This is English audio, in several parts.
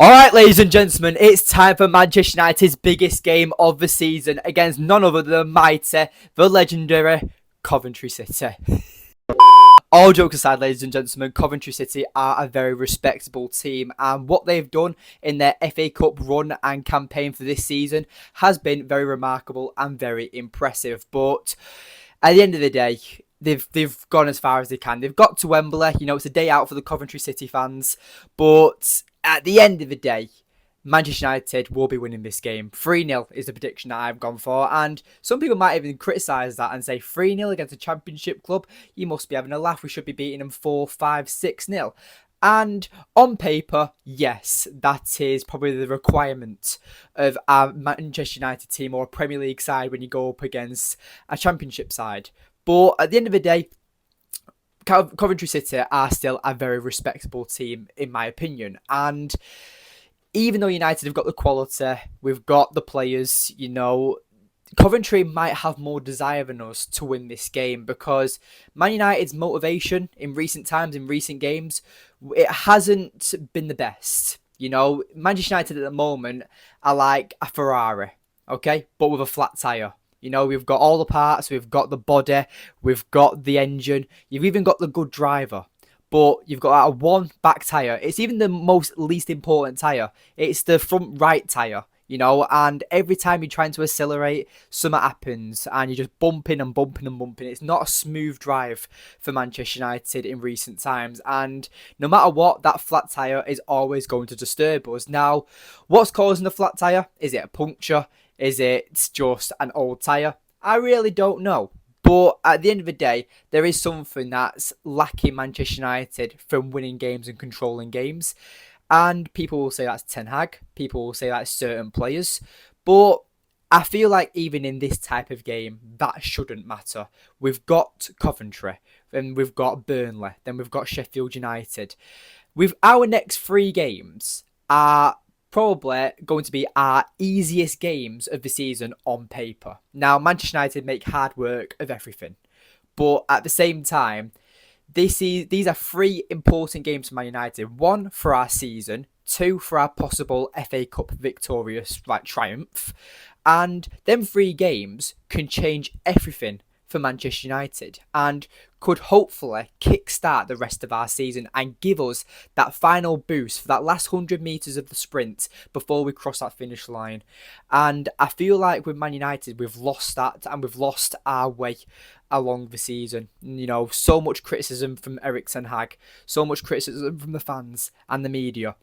Alright, ladies and gentlemen, it's time for Manchester United's biggest game of the season against none other than the mighty, the legendary Coventry City. All jokes aside, ladies and gentlemen, Coventry City are a very respectable team, and what they've done in their FA Cup run and campaign for this season has been very remarkable and very impressive. But at the end of the day, they've gone as far as they can. They've got to Wembley. You know, it's a day out for the Coventry City fans, but at the end of the day, Manchester United will be winning this game. 3-0 is the prediction that I've gone for. And some people might even criticise that and say 3-0 against a championship club. You must be having a laugh. We should be beating them 4-5, 6-0. And on paper, yes, that is probably the requirement of a Manchester United team or a Premier League side when you go up against a championship side. But at the end of the day, Coventry City are still a very respectable team, in my opinion. And even though United have got the quality, we've got the players, you know, Coventry might have more desire than us to win this game, because Man United's motivation in recent times, in recent games, it hasn't been the best. You know, Manchester United at the moment are like a Ferrari, okay, but with a flat tyre. You know, we've got all the parts, we've got the body, we've got the engine, you've even got the good driver. But you've got a one back tyre. It's even the most least important tyre. It's the front right tyre, you know, and every time you're trying to accelerate, something happens and you're just bumping and bumping and bumping. It's not a smooth drive for Manchester United in recent times. And no matter what, that flat tyre is always going to disturb us. Now, what's causing the flat tyre? Is it a puncture? Is it just an old tyre? I really don't know. But at the end of the day, there is something that's lacking Manchester United from winning games and controlling games. And people will say that's Ten Hag. People will say that's certain players. But I feel like even in this type of game, that shouldn't matter. We've got Coventry, then we've got Burnley, then we've got Sheffield United. With our next 3 games are probably going to be our easiest games of the season on paper. Now, Manchester United make hard work of everything, but at the same time, these are 3 important games for Man United. 1 for our season, 2 for our possible FA Cup victorious triumph, and them 3 games can change everything for Manchester United and could hopefully kickstart the rest of our season and give us that final boost for that last 100 metres of the sprint before we cross that finish line. And I feel like with Man United, we've lost that and we've lost our way along the season. You know, so much criticism from Erik Ten Hag, so much criticism from the fans and the media.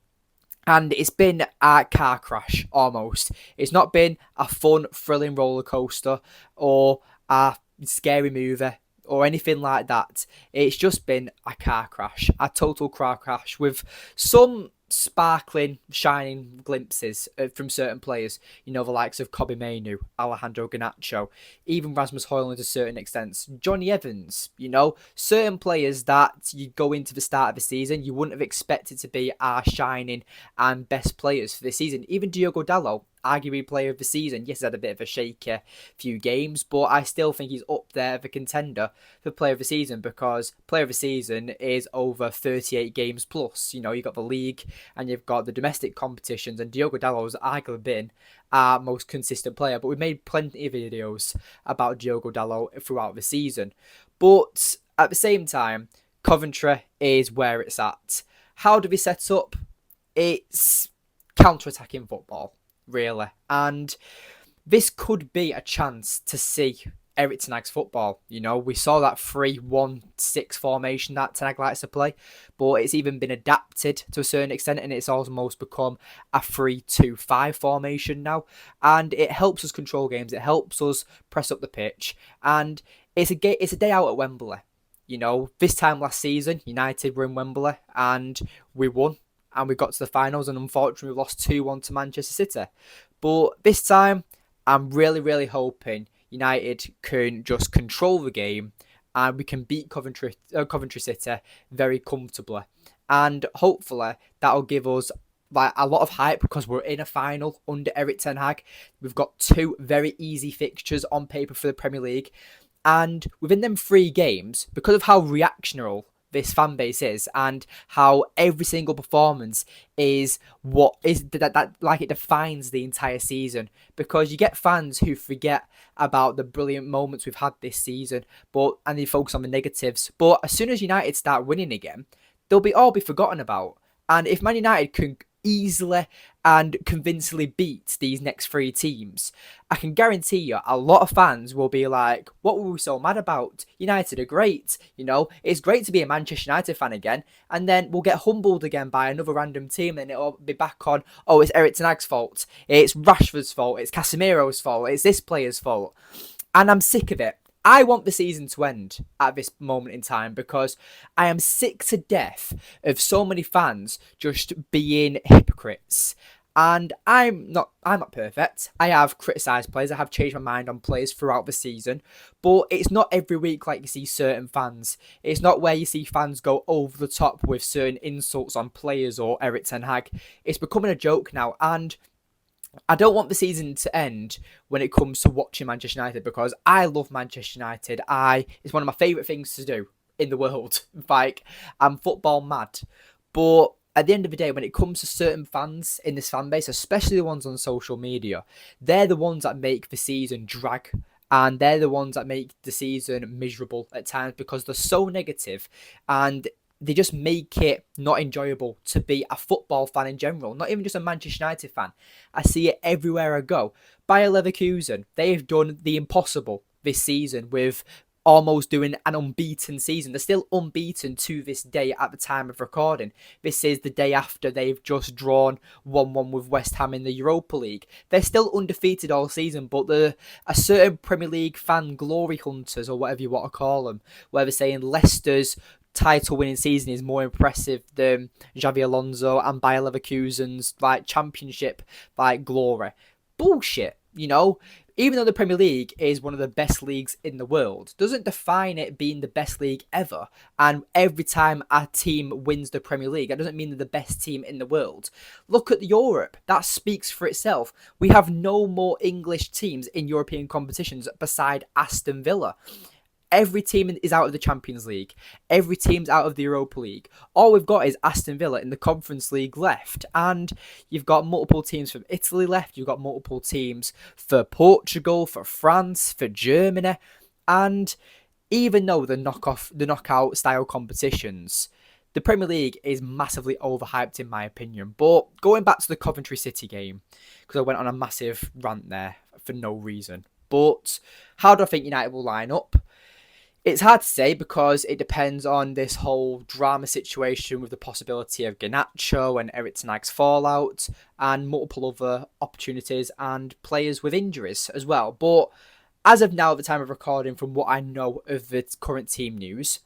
And it's been a car crash, almost. It's not been a fun, thrilling roller coaster or a scary movie or anything like that. It's just been a car crash, a total car crash with some sparkling, shining glimpses from certain players. You know, the likes of Kobbie Mainoo, Alejandro Garnacho, even Rasmus Højlund to a certain extent, Johnny Evans. You know, certain players that you go into the start of the season, you wouldn't have expected to be our shining and best players for this season. Even Diogo Dalot, arguably player of the season. Yes, he's had a bit of a shaky few games, but I still think he's up there as a contender for player of the season, because player of the season is over 38 games plus. You know, you've got the league and you've got the domestic competitions, and Diogo Dalot has arguably been our most consistent player. But we've made plenty of videos about Diogo Dalot throughout the season. But at the same time, Coventry is where it's at. How do we set up? It's counter-attacking football, really. And this could be a chance to see Erik Ten Hag's football. You know, we saw that 3-1-6 formation that Ten Hag likes to play, but it's even been adapted to a certain extent, and it's almost become a 3-2-5 formation now. And it helps us control games. It helps us press up the pitch. And it's a day out at Wembley. You know, this time last season, United were in Wembley and we won. And we got to the finals, and unfortunately we lost 2-1 to Manchester City. But this time, I'm really, really hoping United can just control the game and we can beat Coventry City very comfortably. And hopefully that'll give us like a lot of hype, because we're in a final under Erik Ten Hag. We've got 2 very easy fixtures on paper for the Premier League. And within them 3 games, because of how reactionary this fan base is, and how every single performance is what is that like it defines the entire season. Because you get fans who forget about the brilliant moments we've had this season, and they focus on the negatives. But as soon as United start winning again, they'll all be forgotten about. And if Man United can easily and convincingly beat these next three teams, I can guarantee you a lot of fans will be like, what were we so mad about? United are great. It's great to be a Manchester United fan again. And then we'll get humbled again by another random team, and it'll be back on, oh, it's Erik Ten Hag's fault. It's Rashford's fault. It's Casemiro's fault. It's this player's fault. And I'm sick of it. I want the season to end at this moment in time, because I am sick to death of so many fans just being hypocrites. And I'm not perfect. I have criticised players. I have changed my mind on players throughout the season. But it's not every week like you see certain fans. It's not where you see fans go over the top with certain insults on players or Erik Ten Hag. It's becoming a joke now. And I don't want the season to end when it comes to watching Manchester United, because I love Manchester United. It's one of my favourite things to do in the world. Like, I'm football mad. But at the end of the day, when it comes to certain fans in this fan base, especially the ones on social media, they're the ones that make the season drag. And they're the ones that make the season miserable at times, because they're so negative and they just make it not enjoyable to be a football fan in general, not even just a Manchester United fan. I see it everywhere I go. Bayer Leverkusen, they've done the impossible this season with almost doing an unbeaten season. They're still unbeaten to this day at the time of recording. This is the day after they've just drawn 1-1 with West Ham in the Europa League. They're still undefeated all season, but a certain Premier League fan glory hunters, or whatever you want to call them, where they're saying Leicester's title winning season is more impressive than Xavi Alonso and Bayer Leverkusen's championship glory. Bullshit, Even though the Premier League is one of the best leagues in the world, doesn't define it being the best league ever. And every time a team wins the Premier League, that doesn't mean they're the best team in the world. Look at Europe. That speaks for itself. We have no more English teams in European competitions beside Aston Villa. Every team is out of the Champions League. Every team's out of the Europa League. All we've got is Aston Villa in the Conference League left. And you've got multiple teams from Italy left. You've got multiple teams for Portugal, for France, for Germany. And even though the knockout style competitions, the Premier League is massively overhyped in my opinion. But going back to the Coventry City game, because I went on a massive rant there for no reason. But how do I think United will line up? It's hard to say, because it depends on this whole drama situation with the possibility of Garnacho and Erik Ten Hag's fallout, and multiple other opportunities and players with injuries as well. But as of now, at the time of recording, from what I know of the current team news,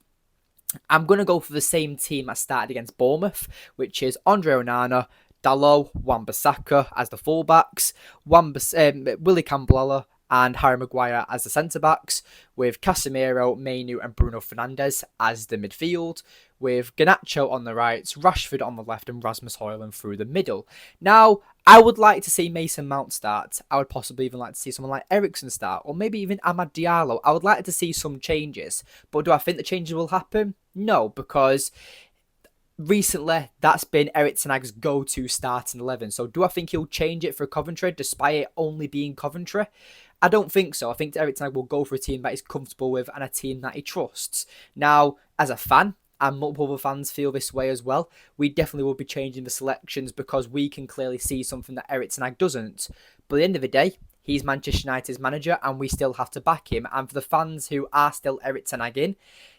I'm going to go for the same team I started against Bournemouth, which is Andre Onana, Dalot, Wan-Bissaka as the fullbacks, Willy Campbell and Harry Maguire as the centre-backs, with Casemiro, Mainu and Bruno Fernandes as the midfield, with Garnacho on the right, Rashford on the left and Rasmus Højlund through the middle. Now, I would like to see Mason Mount start. I would possibly even like to see someone like Eriksen start, or maybe even Amad Diallo. I would like to see some changes, but do I think the changes will happen? No, because recently, that's been Erik Ten Hag's go-to starting 11. So do I think he'll change it for Coventry, despite it only being Coventry? I don't think so. I think Erik Ten Hag will go for a team that he's comfortable with and a team that he trusts. Now, as a fan, and multiple other fans feel this way as well, we definitely will be changing the selections, because we can clearly see something that Erik Ten Hag doesn't. But at the end of the day, he's Manchester United's manager and we still have to back him. And for the fans who are still Erik Ten Hag in,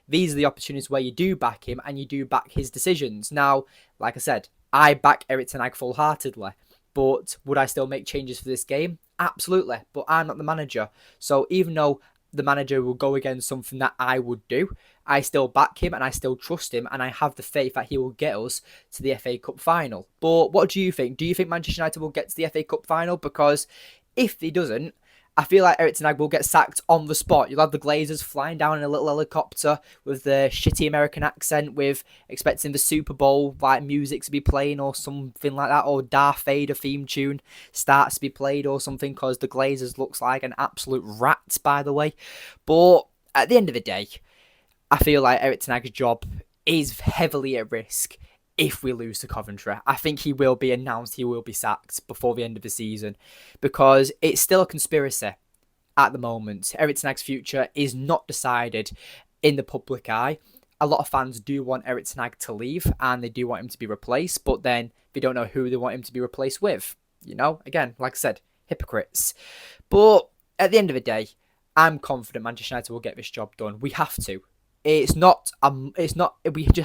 these are the opportunities where you do back him and you do back his decisions. Now, like I said, I back Erik Ten Hag full-heartedly. But would I still make changes for this game? Absolutely. But I'm not the manager. So even though the manager will go against something that I would do, I still back him and I still trust him and I have the faith that he will get us to the FA Cup final. But what do you think? Do you think Manchester United will get to the FA Cup final? Because if he doesn't, I feel like Erik Ten Hag will get sacked on the spot. You'll have the Glazers flying down in a little helicopter with the shitty American accent, with expecting the Super Bowl music to be playing or something like that, or Darth Vader theme tune starts to be played or something, because the Glazers looks like an absolute rat, by the way. But at the end of the day, I feel like Erik Ten Hag's job is heavily at risk if we lose to Coventry. I think he will be announced, he will be sacked before the end of the season, because it's still a conspiracy at the moment. Erik Ten Hag's future is not decided in the public eye. A lot of fans do want Erik Ten Hag to leave and they do want him to be replaced, but then they don't know who they want him to be replaced with. You know, again, like I said, hypocrites. But at the end of the day, I'm confident Manchester United will get this job done. We have to. We just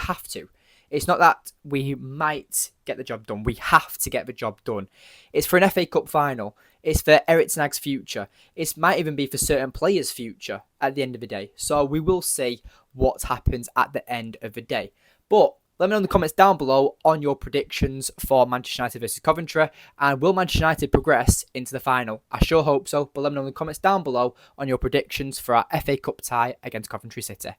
have to. It's not that we might get the job done. We have to get the job done. It's for an FA Cup final. It's for Erik Ten Hag's future. It might even be for certain players' future at the end of the day. So we will see what happens at the end of the day. But let me know in the comments down below on your predictions for Manchester United versus Coventry. And will Manchester United progress into the final? I sure hope so. But let me know in the comments down below on your predictions for our FA Cup tie against Coventry City.